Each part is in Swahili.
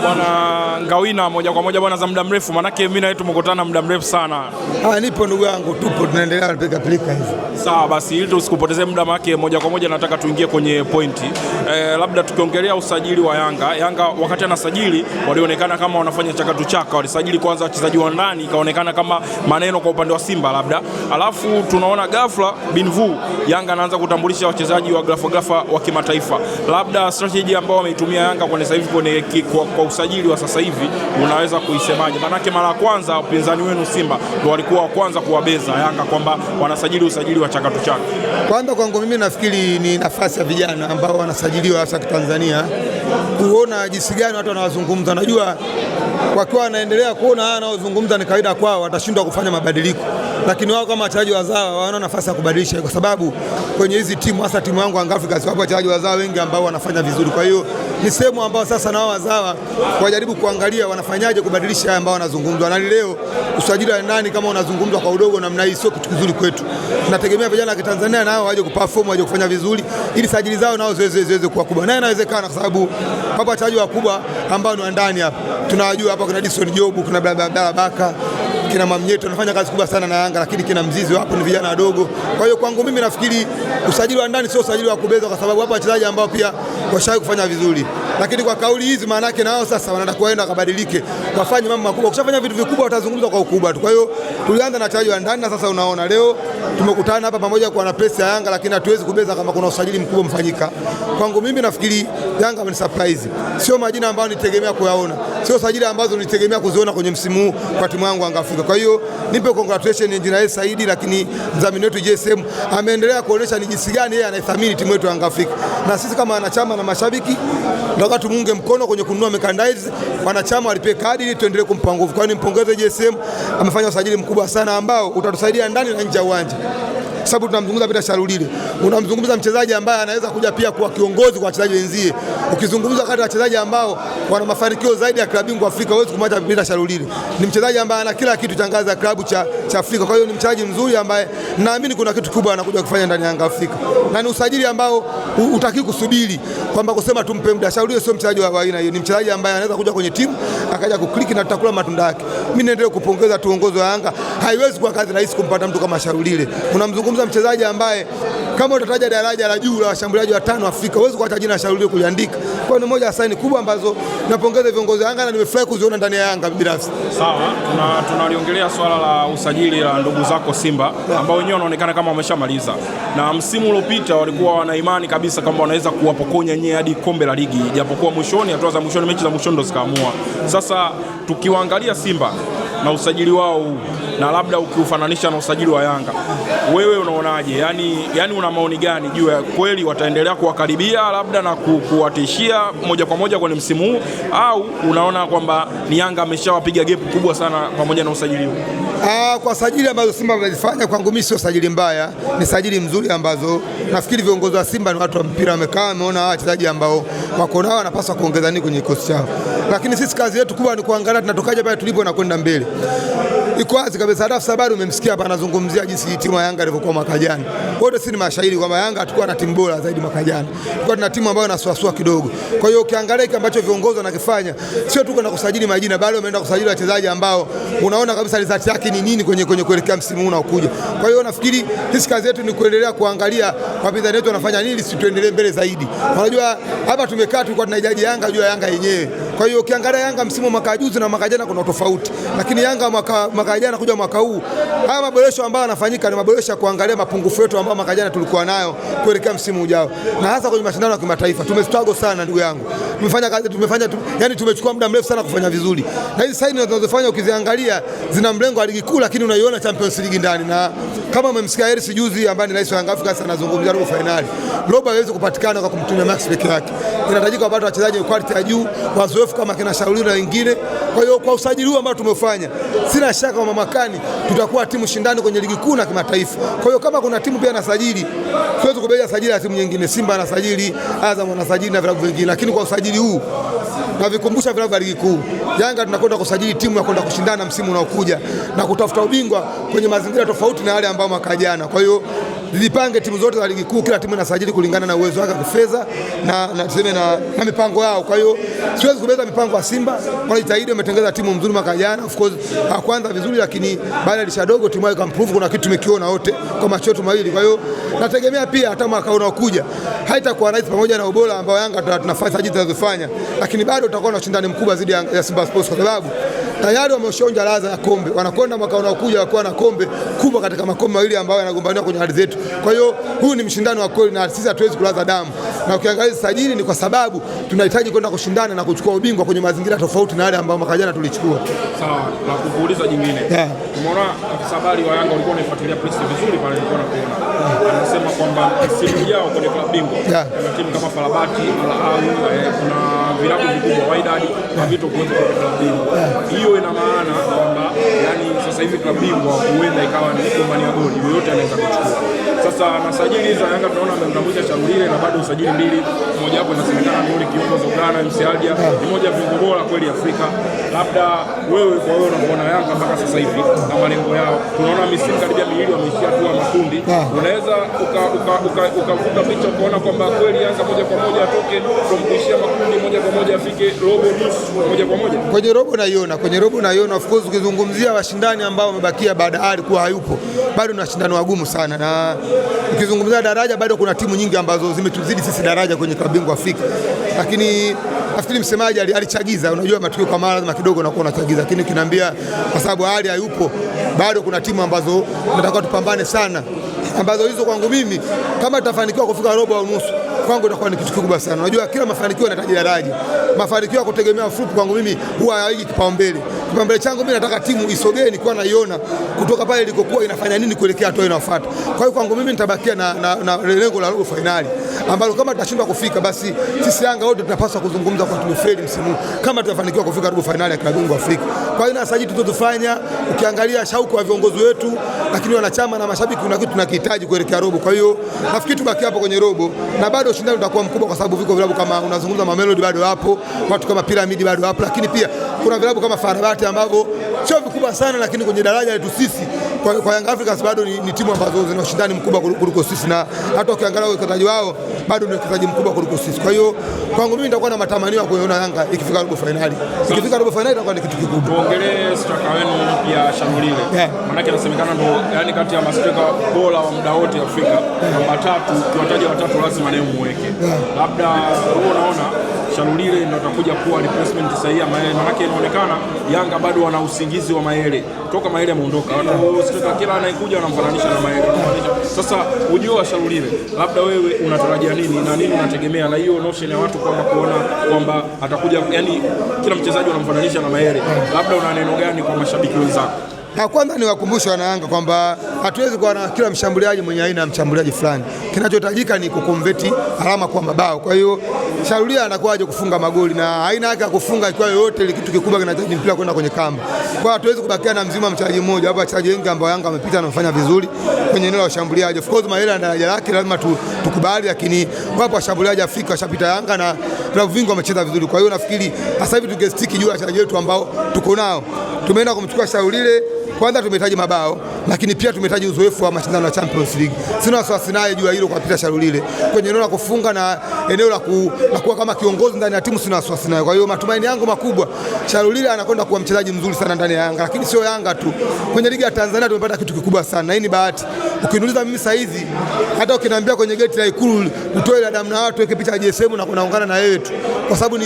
Bwana Ngawina, moja kwa moja bwana, za muda mrefu, manake mimi na wewe tumekutana muda mrefu sana. Nipo ndugu yangu, tupo tunaendelea kupiga pilika hizi. Sawa basi, ili tusikupotezee muda, manake moja kwa moja nataka tuingie kwenye pointi. Labda tukiongelea usajili wa Yanga wakati anasajili walionekana kama wanafanya chakatu chaka, walisajili kwanza wachezaji wa ndani, ikaonekana kama maneno kwa upande wa Simba labda. Alafu tunaona ghafla binvu Yanga anaanza kutambulisha wachezaji wa ghafla wa kimataifa. Labda strategy ambao wameitumia Yanga kwa sasa hivi kwa usajili wa sasa hivi unaweza kuisemaje? Manake mara ya kwanza upinzani wenu Simba ndio walikuwa wa kwanza kuwabeza Yanga kwamba wanasajili usajili wa chakatu chaka. Kwanza kwangu mimi nafikiri ni nafasi ya vijana ambao wanasajiliwa hasa Tanzania kuona jinsi gani watu wanawazungumza. Najua wakiwa wanaendelea kuona haya wanaozungumza ni kawaida kwao, watashindwa kufanya mabadiliko, lakini wao kama wachezaji wazawa wana nafasi ya kubadilisha, kwa sababu kwenye hizi timu, hasa timu yangu Young Africans, wapo wachezaji wazawa wengi ambao wanafanya vizuri. Kwa hiyo ni sehemu ambao sasa na wao wazawa wajaribu kuangalia wanafanyaje kubadilisha haya ambao wanazungumzwa. Na leo usajili wa ndani kama unazungumzwa kwa udogo namna hii sio kitu kizuri kwetu. Tunategemea vijana wa Kitanzania nao waje kuperform, waje kufanya vizuri ili sajili zao nao ziweze kuwa kubwa. Na inawezekana kwa sababu hapa wachezaji wakubwa ambao ni wa ndani hapa tunawajua. Hapa kuna Edison Jobu, kuna Abdalla Baka, kina Mamnyeto wanafanya kazi kubwa sana na Yanga, lakini kina Mzizi wapo ni vijana wadogo. Kwa hiyo kwangu mimi nafikiri usajili wa ndani sio usajili wa kubeza, kwa sababu hapa wachezaji ambao pia washawahi kufanya vizuri. Lakini kwa kauli hizi maana yake nao sasa wanataka kuenda kabadilike, wafanye mambo makubwa. Ukishafanya vitu vikubwa utazungumza kwa ukubwa tu. Kwa hiyo tulianza na wachezaji wa ndani, na sasa unaona leo tumekutana hapa pamoja kwa na press ya Yanga, lakini hatuwezi kubeza kama kuna usajili mkubwa mfanyika. Kwangu mimi nafikiri Yanga ni surprise. Sio majina ambayo nitegemea kuyaona. Sio sajili ambazo nitegemea kuziona kwenye msimu huu kwa timu yangu Yanga Afrika. Kwa hiyo nipe congratulations Engineer Saidi, lakini mdhamini wetu JSM ameendelea kuonesha ni jinsi gani yeye anaithamini timu yetu Yanga Afrika. Na sisi kama wanachama na mashabiki nataka tumuunge mkono kwenye kununua merchandise. Wanachama walipe kadi ili tuendelee kumpa nguvu. Kwa hiyo nimpongeze JSM, amefanya usajili mkubwa sana ambao utatusaidia ndani na nje ya uwanja. Sababu tunamzungumza Peter Shalulile, unamzungumza mchezaji ambaye anaweza kuja pia kuwa kiongozi kwa wachezaji wenzie. Ukizungumza kati ya wachezaji ambao wana mafanikio zaidi ya klabu bingwa Afrika, huwezi kumwacha Peter Shalulile. Ni mchezaji ambaye ana kila kitu cha ngazi ya klabu cha Afrika. Kwa hiyo ni mchezaji mzuri ambaye naamini kuna kitu kubwa anakuja kufanya ndani ya Yanga Afrika. Na ni usajili ambao utaki kusubiri kwamba kusema tumpe muda. Shalulile sio mchezaji wa aina hiyo, ni mchezaji ambaye anaweza kuja kwenye timu akaja kukliki na tutakula matunda yake. Mimi naendelea kupongeza tu uongozi wa Yanga. Haiwezi kuwa kazi rahisi kumpata mtu kama Shalulile. Unamzungumza mchezaji ambaye kama utataja daraja la juu la washambuliaji watano Afrika, huwezi kuacha jina Shalulile kuliandika. Kwa ni moja ya saini kubwa ambazo napongeza viongozi wa Yanga na nimefurahi kuziona ndani ya Yanga binafsi. Sawa, tunaliongelea swala la usajili la ndugu zako Simba ambao wenyewe wanaonekana kama wameshamaliza. Na msimu uliopita walikuwa wana imani kabisa kwamba wanaweza kuwapokonya nyewe hadi kombe la ligi, japokuwa mwishoni, hatua za mwishoni, mechi za mwishoni ndo zikaamua. Sasa tukiwaangalia Simba na usajili wao na labda ukiufananisha na usajili wa Yanga, wewe unaonaje? Yani una maoni gani juu ya kweli wataendelea kuwakaribia labda na kuwatishia moja kwa moja kwenye msimu huu, au unaona kwamba ni Yanga ameshawapiga gap kubwa sana pamoja na usajili huu? Kwa sajili ambazo Simba wamezifanya kwangu mimi sio sajili mbaya, ni sajili mzuri ambazo nafikiri viongozi wa Simba ni watu wa mpira, wamekaa wameona wachezaji ambao wako nao wanapaswa kuongeza nini kwenye kikosi chao. Lakini sisi kazi yetu kubwa ni kuangalia tunatokaje pale tulipo na kwenda mbele. Iko wazi kabisa, hata Sabari umemsikia hapa anazungumzia jinsi timu ya Yanga ilivyokuwa mwaka jana. Wote si ni mashahidi kwamba Yanga tulikuwa na timu bora zaidi mwaka jana. Tulikuwa tuna timu ambayo inasuasua kidogo. Kwa hiyo ukiangalia kile ambacho viongozi wanakifanya, sio tu kwenda kusajili majina, bali wameenda kusajili wachezaji ambao unaona kabisa result yake ni nini kwenye kuelekea msimu huu unaokuja. Kwa hiyo nafikiri sisi kazi yetu ni kuendelea kuangalia wapinzani wetu wanafanya nini, sisi tuendelee mbele zaidi. Unajua hapa tumekaa tulikuwa tunahitaji Yanga juu ya Yanga yenyewe. Kwa hiyo ukiangalia Yanga msimu mwaka juzi na mwaka jana kuna tofauti. Lakini Yanga mwaka jana kuja mwaka huu, haya maboresho ambayo yanafanyika ni maboresho ya kuangalia mapungufu yetu ambayo mwaka jana tulikuwa nayo kuelekea msimu ujao. Na hasa kwenye mashindano ya kimataifa tumestruggle sana ndugu yangu. Tumefanya kazi, yani tumechukua muda mrefu sana kufanya vizuri. Na hizi saini tunazofanya ukiziangalia zina mlengo wa ligi kuu, lakini unaiona Champions League ndani. Na kama umemsikia Hersi juzi ambaye ni rais wa Yanga Afrika anazungumzia robo finali. Robo haiwezi kupatikana kwa kumtumia Max peke yake. Inahitajika wapate wachezaji wa quality ya juu, wazoefu kama kina Shalulile na wengine. Kwa hiyo kwa usajili huu ambao tumefanya, sina shaka kwamba mwakani tutakuwa timu shindani kwenye ligi kuu na kimataifa. Kwa hiyo kama kuna timu pia anasajili, siwezi kubeza sajili ya timu nyingine. Simba anasajili, Azam anasajili na vilabu vingine, lakini kwa usajili huu na vikumbusha vilabu vya ligi kuu, Yanga tunakwenda kusajili timu ya kwenda kushindana msimu unaokuja na kutafuta ubingwa kwenye mazingira tofauti na yale ambayo mwaka jana. Kwa hiyo zipange timu zote za ligi kuu, kila timu inasajili kulingana na uwezo wake kifedha na mipango yao. Kwa hiyo siwezi kubeza mipango ya Simba, wanajitahidi, wametengeza timu nzuri mwaka jana. Of course hakuanza vizuri, lakini baada ya dirisha dogo timu yao ikamprove, kuna kitu tumekiona wote kwa macho yetu mawili. Kwa hiyo nategemea pia hata mwaka unaokuja haitakuwa rahisi, pamoja na ubora ambao Yanga tunafanya sajili tunazofanya, lakini bado utakuwa na ushindani mkubwa zaidi ya Simba Sports, kwa sababu tayari wameshaonja ladha ya kombe. Wanakwenda mwaka unaokuja wakiwa na kombe kubwa katika makombe mawili ambayo yanagombaniwa kwenye ardhi zetu. Kwa hiyo huu ni mshindano wa kweli na sisi hatuwezi kulaza damu. Na ukiangalia sajili ni kwa sababu tunahitaji kwenda kushindana na kuchukua ubingwa kwenye mazingira tofauti na yale ambayo mwaka jana tulichukua. Sawa, na kukuuliza jingine. Tumeona afisa habari wa Yanga walikuwa wanafuatilia press vizuri pale, nilikuwa nakuona. Anasema kwamba msimu ujao kwenye klabu bingwa kuna timu kama Farabati, Al Ahly, kuna vilabu vikubwa Wydad na vitu kuweza kwa klabu bingwa. Hiyo ina maana kwamba yani sasa hivi klabu bingwa huenda ikawa ni kumbania goli, yoyote anaweza kuchukua. Sasa na sajili za Yanga tunaona amemtambulisha Shalulile na bado usajili mbili, moja hapo inasemekana ni yule kiungo Zograna Msialia, ni moja viungo bora kweli Afrika. Labda wewe kwa wewe unaona Yanga mpaka sasa hivi na malengo yao, tunaona misimu karibia miwili wameishia tu makundi, unaweza ukavuta picha kuona kwamba kweli Yanga moja kwa moja atoke from kuishia makundi moja kwa moja afike robo nusu moja kwa moja kwenye robo naiona. Of course ukizungumzia washindani ambao wamebakia baada ya kuwa hayupo, bado ni washindani wagumu sana, na ukizungumzia daraja bado kuna timu nyingi ambazo zimetuzidi sisi daraja kwenye klabu bingwa Afrika, lakini nafikiri msemaji alichagiza. Unajua matukio kama lazima kidogo nakuwa unachagiza, lakini ukiniambia kwa sababu hali hayupo, bado kuna timu ambazo tunataka tupambane sana, ambazo hizo kwangu mimi kama tutafanikiwa kufika robo au nusu, kwangu itakuwa ni kitu kikubwa sana. Unajua kila mafanikio yanahitaji daraja. Mafanikio ya kutegemea fupi kwangu mimi huwa haiji kipaumbele. Kipaumbele changu mimi nataka timu isogee, nikiwa naiona kutoka pale ilikokuwa inafanya nini kuelekea hatua inayofuata. Kwa hiyo kwangu mimi nitabakia na lengo la robo finali, ambalo kama tutashindwa kufika, basi sisi Yanga wote tunapaswa kuzungumza kwa tumefeli msimu kama tutafanikiwa kufika robo finali ya klabu bingwa Afrika. Kwa hiyo na sajili tutofanya, ukiangalia shauku wa viongozi wetu, lakini wanachama na mashabiki, kuna kitu tunakihitaji kuelekea robo. Kwa hiyo nafikiri tubaki hapo kwenye robo, na bado ushindani utakuwa mkubwa, kwa sababu viko vilabu kama unazungumza Mamelodi bado hapo, watu kama Piramidi bado hapo, lakini pia kuna vilabu kama Farabati ambavyo sio vikubwa sana, lakini kwenye daraja letu sisi kwa Young Africans bado ni timu ambazo zina ushindani mkubwa kuliko sisi, na hata ukiangalia uwekezaji wao bado ni uwekezaji mkubwa kuliko sisi. Kwa hiyo kwangu mimi nitakuwa na matamanio ya kuiona Yanga ikifika robo finali. Ikifika robo finali itakuwa ni kitu kikubwa. Tuongelee striker wenu mpya Shalulile. Maana yake inasemekana ndo yani kati ya mastrika bora wa muda wote Afrika, namba 3, tuwataje watatu lazima naye muweke. Labda wewe unaona Shalulile ndio atakuja kuwa replacement sahihi ya Mayele? Maana yake inaonekana Yanga bado wana usingizi wa Mayele. Toka Mayele ameondoka, watu striker kila anayekuja wanamfananisha na Mayele. Sasa ujio wa Shalulile, labda wewe unatarajia nini na nini unategemea na hiyo notion ya watu kwamba kuona kwamba atakuja, yani kila mchezaji wanamfananisha na Mayele, labda una neno gani kwa mashabiki wenzako? Na kwanza ni wakumbushe wana Yanga kwamba hatuwezi kuwa na kila mshambuliaji mwenye aina ya mshambuliaji fulani. Kinachohitajika ni kukonveti alama kwa mabao. Kwa hiyo Shalulile anakuwaje kufunga magoli, na aina yake ya kufunga ikiwa yoyote ile kitu kikubwa kinahitaji mpira kwenda kwenye kamba. Kwa hatuwezi kubakia na mzima mchezaji mmoja. Hapo wachezaji wengi ambao Yanga wamepita na wamefanya vizuri kwenye eneo la ushambuliaji. Of course Mayele ana daraja lake, lazima tukubali, lakini wapo washambuliaji Afrika washapita Yanga na vilabu vingi wamecheza vizuri. Kwa hiyo nafikiri sasa hivi tungestiki juu ya wachezaji wetu ambao tuko nao. Tumeenda kumchukua Shalulile, kwanza tumehitaji mabao, lakini pia tumehitaji uzoefu wa mashindano ya Champions League. Sina wasiwasi naye juu ya hilo kwa Peter Shalulile. Kwenye eneo la kufunga na eneo la kuwa kama kiongozi ndani ya timu sina wasiwasi naye. Kwa hiyo matumaini yangu makubwa, Shalulile anakwenda kuwa mchezaji mzuri sana ndani ya Yanga, lakini sio Yanga tu. Kwenye ligi ya Tanzania tumepata kitu kikubwa sana, na hii ni bahati. Ukiniuliza mimi saa hizi, hata ukiniambia kwenye geti la Ikulu utoe la damu na watu weke picha ya JSM na kunaungana na wewe tu, kwa sababu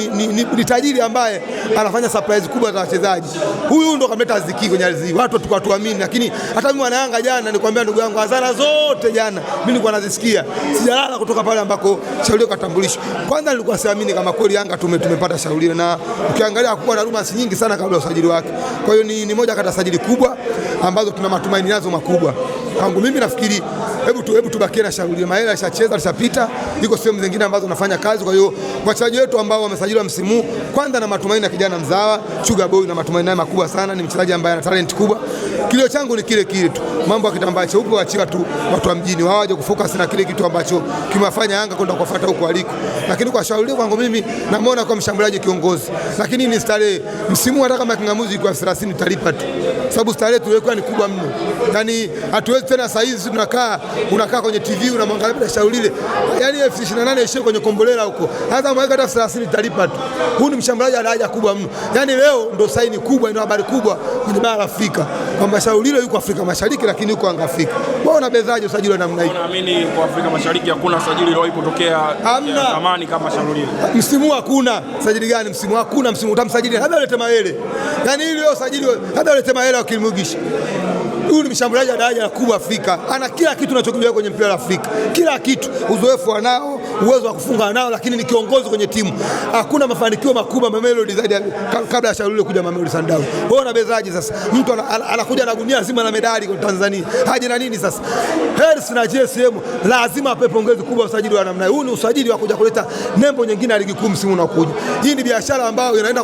ni tajiri ambaye anafanya surprise kubwa za wachezaji. Huyu ndo kamleta Aziki kwenye ardhi, watu tukatuamini. Lakini hata mimi wana Yanga jana, nikwambia ndugu yangu, hasara zote jana mimi nilikuwa nazisikia, sijalala kutoka pale ambako Shalulile katambulishwa. Kwanza nilikuwa siamini kama kweli Yanga tumepata Shalulile, na ukiangalia hakuwa na rumors nyingi sana kabla ya usajili wake. Kwa hiyo ni moja kati ya sajili kubwa ambazo tuna matumaini nazo makubwa. Kwangu mimi nafikiri hebu tubakie na Shalulile. Mayele alishacheza, alishapita, iko sehemu zingine ambazo tunafanya kazi. Kwa hiyo wachezaji wetu ambao wamesajiliwa msimu, kwanza na matumaini na kijana mzawa Sugar Boy, na matumaini naye makubwa sana, ni mchezaji ambaye ana talent kubwa. Kilio changu ni kile tu, mambo ya kitambaa cheupe waachia tu watu wa mjini, waje kufocus na kile kitu ambacho kimewafanya Yanga kwenda kufuata huko aliko. mabadiliko, lakini kwa shauri kwangu mimi namuona kwa mshambuliaji kiongozi, lakini ni starehe. Msimu hata kama kingamuzi kwa 30 talipa tu, sababu starehe tulikuwa ni kubwa mno. Yani hatuwezi tena saa hizi unakaa kwenye TV unamwangalia shauri ile, yani 28 ishie kwenye kombolela huko, hata mweka hata 30 talipa tu. Huyu ni mshambuliaji ana haja kubwa mno. Yani leo ndo saini kubwa, ndio habari kubwa kwenye bara la Afrika kwamba shauri ile yuko Afrika Mashariki, lakini yuko Yanga Afrika. Wao unabezaje usajili wa namna hii? Naamini kwa Afrika Mashariki hakuna sajili leo kutokea zamani kama shauri ile. Msimu hakuna sajili gani? Msimu hakuna, msimu utamsajili labda ulete Maele. Yani ili leo sajili labda ulete Maele au Kilmugisha. Huyu ni mshambuliaji wa daraja kubwa Afrika. Ana kila kitu unachokijua kwenye mpira wa Afrika. Kila kitu, uzoefu anao, uwezo wa kufunga anao, lakini ni kiongozi kwenye timu. Hakuna mafanikio makubwa Mamelodi zaidi kabla ya shauri ile kuja Mamelodi Sundowns. Wewe unabezaje sasa? Mtu anakuja na gunia zima la medali kwa Tanzania. Haje na nini sasa? Hers na JSM lazima ape pongezi kubwa usajili wa namna hii. Huu ni usajili wa kuja kuleta nembo nyingine ya ligi kuu msimu unaokuja. Hii ni biashara ambayo inaenda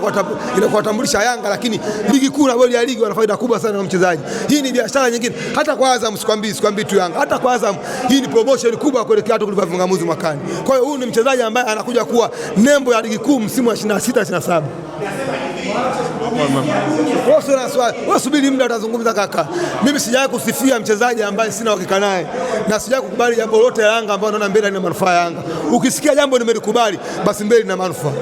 kuwatambulisha Yanga, lakini ligi kuu na bodi ya ligi wana faida kubwa sana na mchezaji. Hii ni biashara nyingine. Hata kwa Azam sikwambii tu Yanga. Hata kwa Azam hii ni promotion kubwa kuelekea watu kulipa vingamuzi mwakani. Kwa hiyo huyu ni mchezaji ambaye anakuja kuwa nembo ya ligi kuu msimu wa 26-27. Wewe subiri muda utazungumza kaka. Mimi sijawahi kusifia mchezaji ambaye sina uhakika naye, na sijawahi kukubali jambo lolote la Yanga ambalo naona mbele lina manufaa ya Yanga. Ukisikia jambo nimelikubali, basi mbele lina manufaa.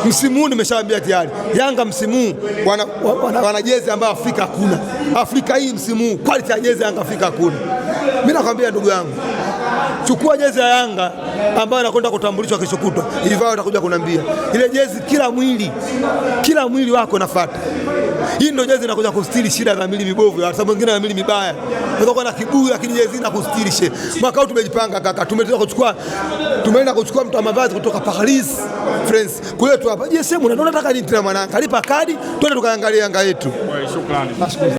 Msimu huu nimeshaambia tayari, Yanga msimu wana jezi ambayo Afrika hakuna. Afrika hii msimu huu quality ya jezi Yanga Afrika hakuna. Mimi nakwambia ndugu yangu, chukua jezi ya Yanga ambayo anakwenda kutambulishwa kesho kutwa. Ilivyo utakuja kuniambia. Ile jezi kila mwili wako nafuata. Hii ndio jezi inakuja kustiri shida za mwili mibovu, kwa sababu wengine na mwili mibaya. Unaweza kuwa na kiburi lakini jezi inakustiri she. Mwaka huu tumejipanga kaka. Tumeenda kuchukua mtu wa mavazi kutoka Paris, France. Kule tu hapa. JSM unataka nini tena mwanangu? Alipa kadi, twende tukaangalia Yanga yetu. Shukrani.